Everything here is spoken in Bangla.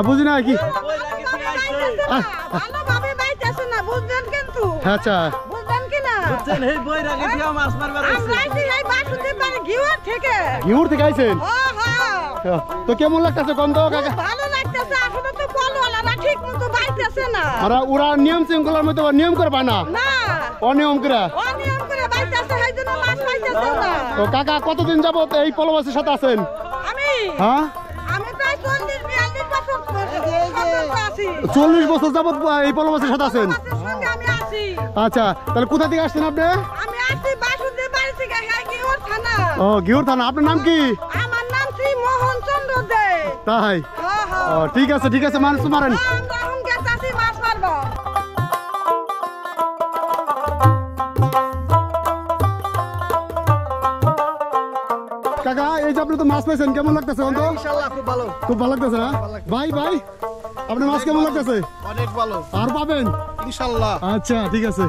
বুঝি না কি ভালোভাবে বাইতেছে না বুঝলেন কিন্তু আচ্ছা বুঝলেন কি না বুঝছেন এই বই রাখে দিয়া মাছ মারবার আছে আমরা এই বাসুতে পারে ঘিওর থেকে আইছেন তো কেমন লাগতেছে গন্ধ কাকা ভালো লাগতেছে আসলে তো বলওয়ালারা ঠিক মতো বাইতেছে না ওরা নিয়ম শৃঙ্খলার মধ্যে নিয়ম করে বানা না অনিয়ম করে বাইতেছে সেইজন্য মাছ পাইতেছে না তো কাকা কতদিন যাবত এই পলবাসের সাথে আছেন আমি হ্যাঁ আমি প্রায় 40-42 বছর আছি 40 বছর যাবত এই পলবাসের সাথে আছেন আমি আছি আচ্ছা তাহলে কোথা থেকে আসছেন আপনি আমি আসছি বাসুদেব বাড়ি থেকে ঘিওর থানা ও ঘিওর থানা আপনার নাম কি আমার নাম শ্রী মোহন চন্দ্র দে তাই ও ঠিক আছে মানুষ মারেন আমরা এখন গেছি মাছ মারবো কাকা এই যে আপনি তো মাছ পাইছেন কেমন লাগতেছে ইনশাআল্লাহ খুব ভালো লাগতেছে না ভাই আপনার মাছ কেমন লাগতেছে অনেক ভালো আর পাবেন ইনশাআল্লাহ আচ্ছা ঠিক আছে